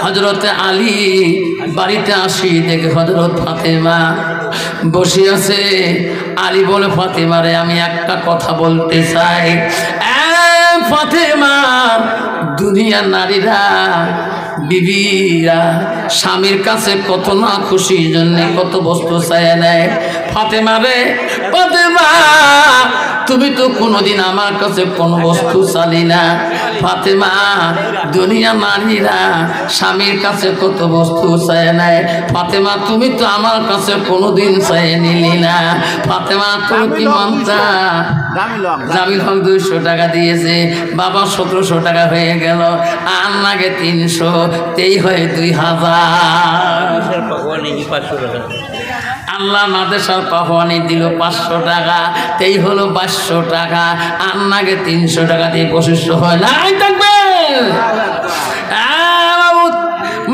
হযরতে আলী বাড়িতে আসি দেখে হযরত ফাতেমা বসে আছে। আলী বলে, ফাতেমা রে, আমি একটা কথা বলতে চাই। ফাতেমা, দুনিয়ার নারীরা বিবিরা স্বামীর কাছে কত না খুশির জন্য কত বস্তু চায় নেয়। ফাতেমা রে, ফাতেমা, তুমি তো কোনোদিন আমার কাছে কোনো বস্তু চালি না। ফাতেমা, দুনিয়া নারীরা স্বামীর কাছে কত বস্তু চায় নেয়। ফাতেমা, তুমি তো আমার কাছে কোনোদিন চাই নিলি না। ফাতেমা, তুমি কি মানতা? জামিল হক 200 টাকা দিয়েছে, বাবা 1700 টাকা হয়ে গেল, আর নাগে 300, তেই হয় 2000। আল্লাহ মাদ্রাসার পাহওয়ানি দিল 500 টাকা, তেই হলো 2200 টাকা, আর নাগে 300 টাকা দিয়ে 2500 হয়। নাই থাকবে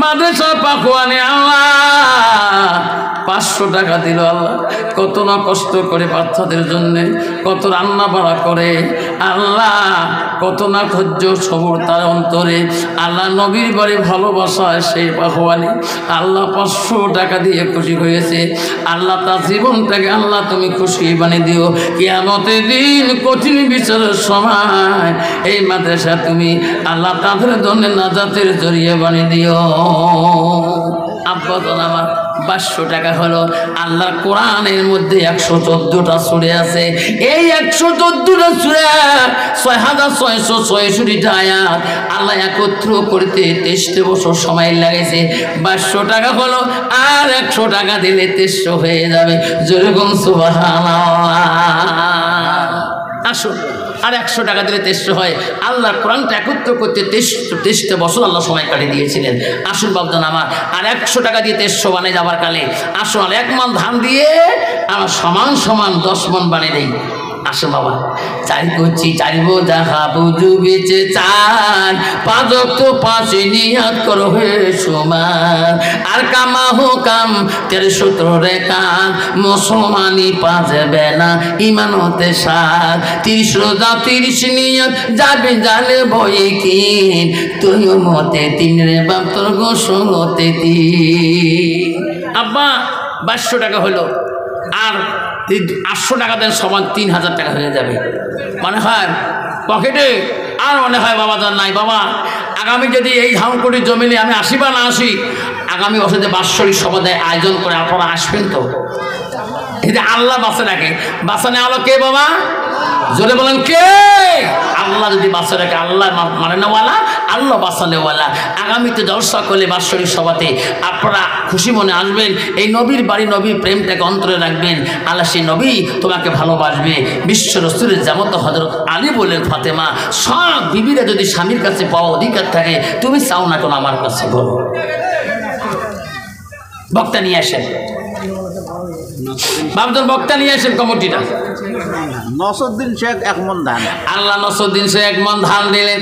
মাদ্রাসার পাহওয়ানি আল্লাহ 500 টাকা দিল। আল্লাহ কত না কষ্ট করে বাচ্চাদের জন্য, কত রান্না বাড়া করে, আল্লাহ কত না ধৈর্য সবর তার অন্তরে। আল্লাহ নবীর বাড়ি ভালোবাসায় সেই পাহওয়ানি আল্লাহ 500 টাকা দিয়ে খুশি হয়েছে। আল্লাহ তার জীবনটাকে আল্লাহ তুমি খুশি বানিয়ে দিও। কিয়ামতের দিন কঠিন বিচারের সময় এই মাদ্রাসা তুমি আল্লাহ তাদের জন্য নাজাতের জড়িয়ে বানিয়ে দিও। আব্বাজান আমার 500 টাকা হলো। আল্লাহর কোরআনের মধ্যে 114টা সূরা আছে। এই 114টা সূরা 6666টা আয়াত আল্লাহ একত্র করতে 23 বছর সময় লাগেছে। 500 টাকা হলো, আর 100 টাকা দিলে 2300 হয়ে যাবে। যেরকম সুবহানাল্লাহ। আসুন, আর 100 টাকা দিলে 2300 হয়। আল্লাহর কোরআনটা একত্র করতে 23 বছর আল্লাহ সময় কাটিয়ে দিয়েছিলেন। আসুন বাবদান আমার, আর 100 টাকা দিয়ে 2300 বানিয়ে যাবার কালে আসুন 1 মণ ধান দিয়ে আমার সমান সমান 10 মণ বানিয়ে দেই। আসো বাবা, চাই করছি চাইবো দেখা বুঝু বেঁচে চাই, পাঁচক তো পাশে নিয়াত করো হে সমান, আর কামা হো কাম 13 রেখান মুসলমানি পাঁচবে না ইমানতে সার, 30 রোজা 30 নিয়ত যাবে জালে বই কিন, তুই মতে 3 রে বাপ তোর গোসলতে 3। আব্বা 2200 টাকা হলো, আর 800 টাকা দেন সমান 3000 টাকা হয়ে যাবে। মনে হয় পকেটে আর মনে হয় বাবা যার নাই। বাবা আগামী যদি এই ধানকুটি জমিনে আমি আসি বা না আসি, আগামী বছরে বাৎসরিক সভায় আয়োজন করে আপনারা আসবেন তো? এই যে আল্লাহ বাঁচে রাখে, বাঁচানে আলো কে বাবা? জোরে বলেন কে? আল্লাহ যদি বাঁচে রাখে, আল্লাহ মানে নেওয়ালা, আল্লাহ বাঁচানেওয়ালা। আগামীতে জলসা করলে বাৎসরিক সভাতে আপনারা খুশি মনে আসবেন। এই নবীর বাড়ি, নবীর প্রেমটাকে অন্তরে রাখবেন। আল্লাহ সেই নবী তোমাকে ভালোবাসবে। বিশ্ব রসুলের যেমন হযরত আলী বললেন, ফাতেমা, সব বিবিরা যদি স্বামীর কাছে পাওয়া অধিকার থাকে, তুমি চাও না কেন আমার কাছে বলো? বক্তা নিয়ে আসেন বাবজন, বক্তা নিয়ে আসেন কমিটিটা। নসরুদ্দিন শেখ 1 মণ ধান। আল্লাহ নসরুদ্দিন শেখ 1 মণ ধান দিলেন।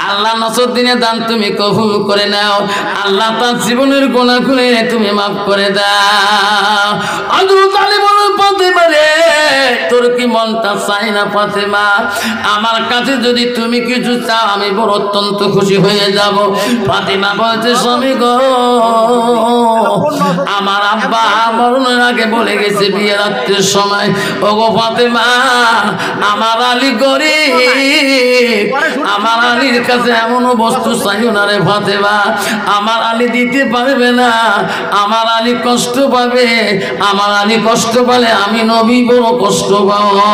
আল্লাহ নসরুদ্দিনের দান তুমি কবুল করে নাও। আল্লাহ তার জীবনের গুনাহ খুলে তুমি মাফ করে দাও। হযরত আলী বলেন, ফাতেমা রে, তোর কি মনটা চাই না ফাতেমা? আমার কাছে যদি তুমি কিছু চাও আমি বড় অত্যন্ত খুশি হয়ে যাব। ফাতেমা বলছে, স্বামী গো, আমার আব্বা মরণের আগে বলে গেছে বিয়ে রাত্রের সময়, ওগো ফাতেমা, আমার আলী গরিব, আমার আলীর কাছে এমন বস্তু চাইও না রে ফাতেমা, আমার আলী দিতে পারবে না, আমার আলী কষ্ট পাবে, আমার আলী কষ্ট পেলে আমি নবী বড় কষ্ট পাবো।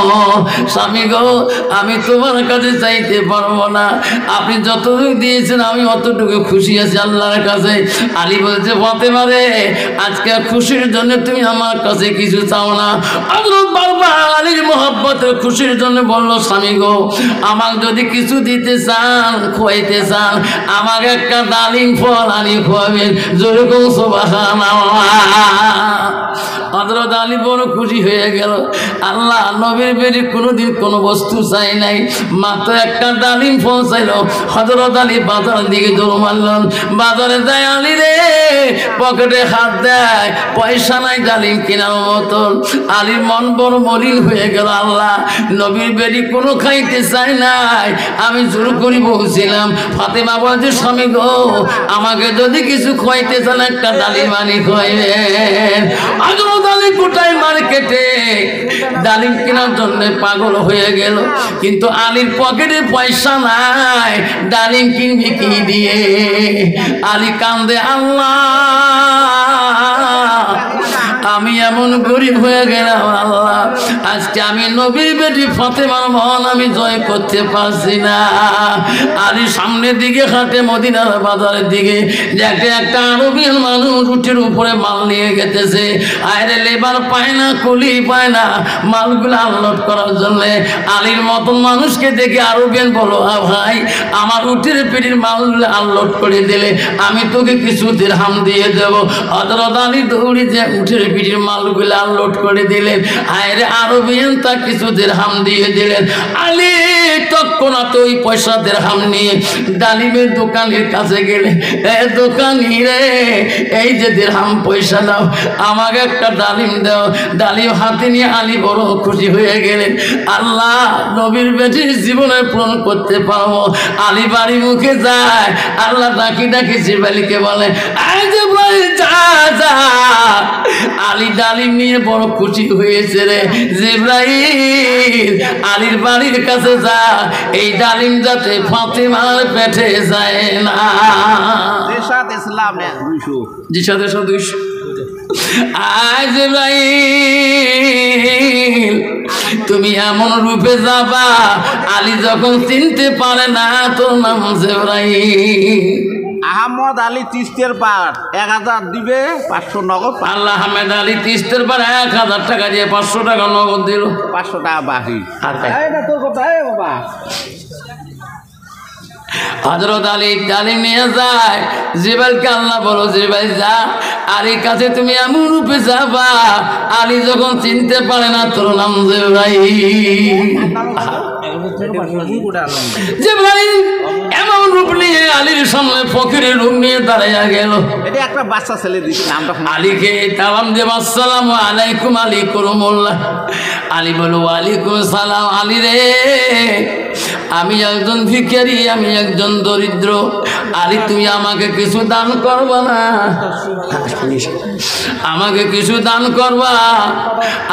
স্বামী গো, আমি তোমার কাছে চাইতে পারবো না, আপনি যতটুকু দিয়েছেন আমি অতটুকু খুশি আছি আল্লাহর কাছে। আলী বলছে, ফাতেমা রে, আজকে খুশির জন্য তুমি আমার কাছে কিছু চাও না? হযরত বারবার আলীর মহব্বতের খুশির জন্য বলল, স্বামী গো, আমাকে যদি কিছু দিতে চান, খোয়াইতে চান, আমাকে একটা ডালিম ফল আনি খোয়াবেন। যেরকম সুবহানাল্লাহ। হযরত আলী বড় খুশি হয়ে গেল। আল্লাহ নবীর বেরি কোনোদিন কোনো বস্তু চাই নাই, মাত্র একটা ডালিম ফল চাইল। হযরত আলী বাজারের দিকে দৌড় মারলেন। বাজারে যায় আলী রে, পকেটে হাত দেয়, পয়সা নাই ডালিম কেনার মতন। আলীর মন বড় মলিন হয়ে গেল। আল্লাহ নবীর বেরি কোনো খাইতে চাই নাই, আমি জোর করি বলছি বলছিলাম। ফাতেমা বলছে স্বামী গো আমাকে যদি কিছু খাইতে চান একটা ডালিম আনি খাইবেন। হযরত আলী কোটায় মার্কেটে ডালিম কেনার জন্য পাগল হয়ে গেল, কিন্তু আলীর পকেটে পয়সা নাই, ডালিম কিনবি কি দিয়ে? আলী কান্দে, আল্লাহ আমি এমন গরিব হয়ে গেলাম আল্লাহ, আজকে আমি নবীর বেটি ফাতেমার মন আমি জয় করতে পারছি না। আলী সামনের দিকে হাঁটে মদিনার বাজারের দিকে, দেখে একটা আরবিয়ান মানুষ উঠের উপরে মাল নিয়ে গেতেছে। আরে লেবার পায় না, কুলি পায় না মালগুলো আনলোড করার জন্য। আলীর মতন মানুষকে দেখে আরবিয়ান বলো, ভাই আমার উঠের পিঠির মালগুলো আনলোড করে দিলে আমি তোকে কিছু দিরহাম দিয়ে দেবো। হযরত আলী দৌড়ি যে উঠের পিঠির মালগুলো আনলোড করে দিলেন। আরে আরবিয়ান তা কিছু দিরহাম দিয়ে দিলেন। আলী তৎক্ষণাৎ ওই পয়সা দিরহাম নিয়ে ডালিমের দোকানের কাছে গেলে, দোকানি রে এই যে দিরহাম পয়সা দাও, আমাকে একটা ডালিম দাও। ডালিম হাতে নিয়ে আলী বড় খুশি হয়ে গেলেন, আল্লাহ নবীর বেটির জীবনে পূরণ করতে পারবো। আলী বাড়ি মুখে যায়, আল্লাহ ডাকি ডাকি জিবরাইলকে বলে, এই জিবরাইল যা যা। আলী ডালিম নিয়ে বড় খুশি হয়েছে রে। জিবরাইল আলীর বাড়ির কাছে যা, এই ডালিম যাতে ফাতেমার পেটে যায় না। দেশাত ইসলামে 200 জিসাদের 200। আজ জিবরাইল তুমি এমন রূপে যাবা, আলী যখন চিনতে পারে না তোর নাম জিবরাইল। আহমদ আলী তিস্তের পার 1000 দিবে, 500 নগদ। আল্লাহ আহমেদ আলী তিস্তের পার 1000 টাকা দিয়ে 500 টাকা নগদ দিল, 500 টাকা বাকি। তোর কথা বাবা। হযরত আলী ডালিম নিয়ে যায়, জিবরাইলকে আল্লাহ বলো, জিবরাইল যা আলীর কাছে তুমি এমন রূপে যাবা, আলী যখন চিনতে পারে না তোর নাম জিবরাইল। জিবরাইল এমন রূপ নিয়ে আলীর সামনে ফকিরের রূপ নিয়ে দাঁড়াইয়া গেল। এটা একটা বাচ্চা ছেলে দিছে, নামটা আলীকে সালাম দেব, আসসালামু আলাইকুম আলী করুমুল্লাহ। আলী বলো, ওয়ালাইকুম সালাম। আলী রে আমি একজন ভিখারি, আমি একজন দরিদ্র। আলী তুমি আমাকে কিছু দান করবা না? আমাকে কিছু দান করবা,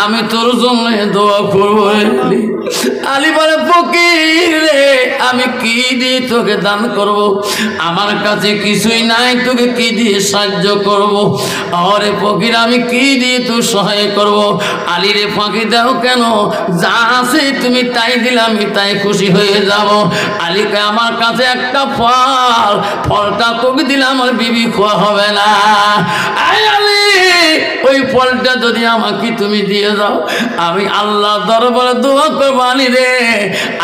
আমি তোর জন্য দোয়া করবো। আলী বলে, ফকির রে আমি কি দিয়ে তোকে দান করব? আমার কাছে কিছুই নাই, তোকে কি দিয়ে সাহায্য করব? আরে ফকির আমি কি দিয়ে তোর সহায় করব? আলী রে ফাঁকি দাও কেন? যা আছে তুমি তাই দিলে আমি তাই খুশি হয়ে যাব। আলীকে আমার কাছে একটা ফল, ফলটা তোকে দিলে আমার বিবি খোয়া হবে না। আলী ওই ফলটা যদি আমাকে তুমি দিয়ে দাও, আমি আল্লাহ দরবারে দোয়া করবো। আলী রে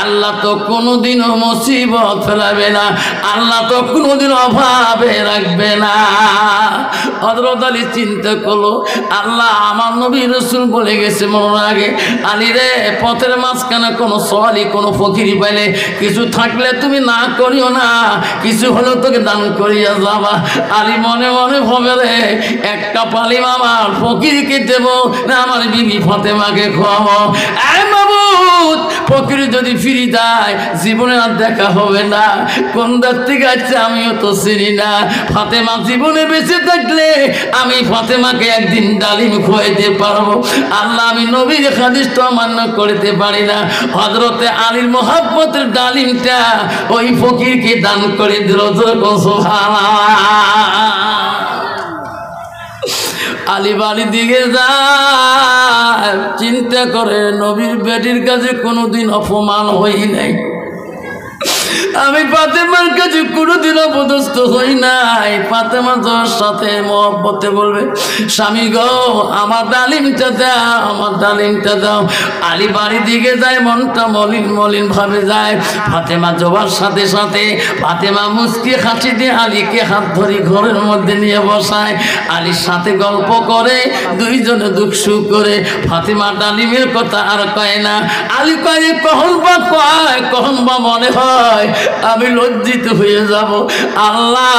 আল্লাহ তো কোনোদিনও মুসিবত ফেলাবে না, আল্লাহ তো কোনোদিন অভাবে রাখবে না। হযরত আলী চিন্তা করলো, আল্লাহ আমার নবী রাসূল বলে গেছে মরার আগে, আলী রে পথের মাঝখানে কোনো সওয়ালি কোনো ফকিরি পাইলে কিছু থাকলে তুমি না করিও না, কিছু হলেও তোকে দান করিয়া যাবা। আলী মনে মনে ভাবে রে একটা পালিম আমার ফকিরকে দেব না আমার বিবি ফাতেমাকে খাওয়াবো। এই মাবুদ ফকির যদি ফিরি যায় জীবনে আর দেখা হবে না, কোন দার থেকে আছে আমিও তো চিনি না। ফাতেমা জীবনে বেঁচে থাকলে আমি ফাতেমাকে একদিন ডালিম খাওয়াইতে পারবো। আল্লাহ আমি নবীর হাদিস তো অমান্য করতে পারি না। হযরতে আলীর মোহাব্বতের ডালিমটা ওই ফকিরকে দান করে দিল। আলী বাড়ি দিকে যায়, চিন্তা করে নবীর বেটির কাছে কোনোদিন অপমান হই নাই, আমি ফাতেমার কাছে কোনোদিন অপদস্থ হই নাই। ফাতেমা তোর সাথে মহব্বতে বলবে, স্বামী গো আমার ডালিমটা দাও, আমার ডালিমটা দাও। আলী বাড়ি দিকে যায়, মনটা মলিন মলিন ভাবে যায়। ফাতেমা যাওয়ার সাথে সাথে ফাতেমা মুচকি হাসি দিয়ে আলীকে হাত ধরে ঘরের মধ্যে নিয়ে বসায়, আলীর সাথে গল্প করে, দুইজনে দুঃখ সুখ করে। ফাতেমা ডালিমের কথা আর কয় না। আলী কয় কখন বা কয়, কখন বা মনে হয় আমি লজ্জিত হয়ে যাব। আল্লাহ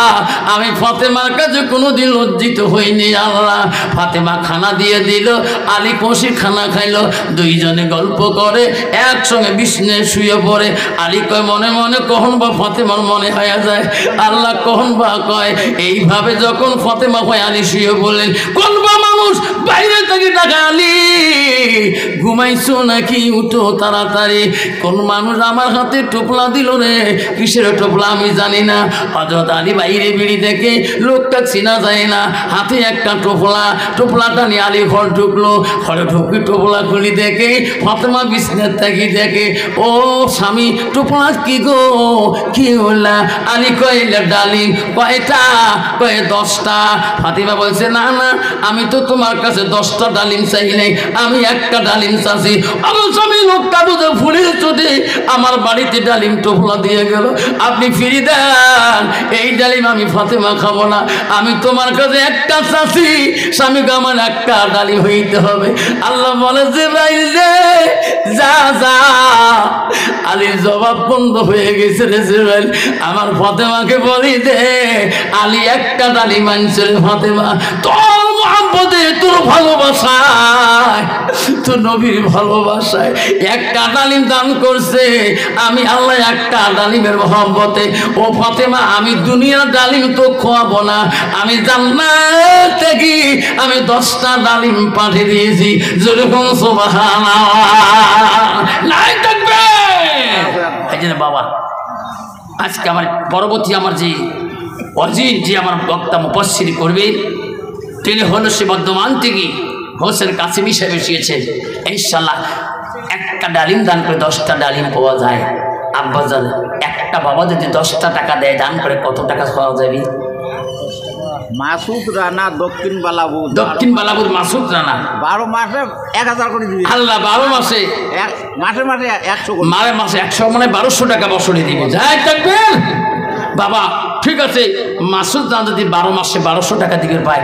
আমি ফাতেমার কাছে কোনোদিন লজ্জিত হইনি। আল্লাহ ফাতেমা খানা দিয়ে দিল, আলী কষি খানা খাইলো, দুইজনে গল্প করে একসঙ্গে বিছানায় শুয়ে পড়ে। আলী কয় মনে মনে কখন বা ফাতেমার মনে হয়ে যায়। আল্লাহ কখন বা কয় এইভাবে যখন ফাতেমা কয় আলী শুয়ে বললেন, কোন বা মানুষ বাইরে থেকে টাকা আলী ঘুমাইছো নাকি, উঠো তাড়াতাড়ি। কোন মানুষ আমার হাতে টোপলা দিল রে, কিসের টোপলা আমি জানি না। হযরত আলী বাইরে বিড়ি দেখে, লোকটা চেনা যায় না, হাতে একটা টোপলাটা নিয়ে আলী ঘর ঢুকলো। ঘরে ঢুকি টোপলা খুলি দেখে ফাতেমা বিছানায় থাকি দেখে, ও স্বামী টোপলা কি গো, কি হলা? আলী কইলে ডালিম। কয়টা? কয় 10টা। ফাতেমা বলছে না না, আমি তো তোমার কাছে 10টা ডালিম চাই নাই, আমি একটা ডালিম চাচ্ছি। অবশ্য আমি লোকটা বুঝে ফুলের চোটে আমার বাড়িতে ডালিম টোপলা দিয়ে গেল, আপনি ফিরি দেন। এই ডালিম আমি ফাতেমা খাবো না, আমি তোমার কাছে একটা চাচ্ছি, স্বামীকে আমার একটা ডালিম হইতে হবে। আল্লাহ বলে যে বাইরে যা যা। আলীর জবাব বন্ধ হয়ে গেছে রে জিবরাইল, আমার ফাতেমাকে বলি দে আলী একটা ডালিম আনছে রে ফাতেমা, তোর মহব্বতে, তোর ভালোবাসায়, তোর নবীর ভালোবাসায় একটা ডালিম দান করছে। আমি আল্লাহ একটা ডালিমের মহব্বতে, ও ফাতেমা আমি দুনিয়ার ডালিম তো খোয়াবো না, আমি জান্নাত থেকে আমি 10টা ডালিম পাঠিয়ে দিয়েছি। যেরকম সুবহানাল্লাহ নাই থাকবে। এই জন্য বাবা আজকে আমার পরবর্তী আমার যে অজিত যে আমার বক্তা মুফাসসির করবে, তিনি হলো সে বর্ধমান থেকে হোসেন কাসিমি সাহেব এসেছেন। ইনশাআল্লাহ একটা ডালিম দান করে 10টা ডালিম পাওয়া যায়। আব্বাজান একটা বাবা যদি 10টা টাকা দেয় দান করে কত টাকা পাওয়া যাবে? মাসুদ রানা দক্ষিণ বালাবুদ মাসুদ রানা 12 মাসে 1000 করে দিবি। আল্লাহ 12 মাসে মাসে 100 করে, মাসে 100 মানে 1200 টাকা বছরে দিবে। যাই থাকবেন বাবা, ঠিক আছে। মাসুদ রানা যদি 12 মাসে 1200 টাকা দিবে পায়,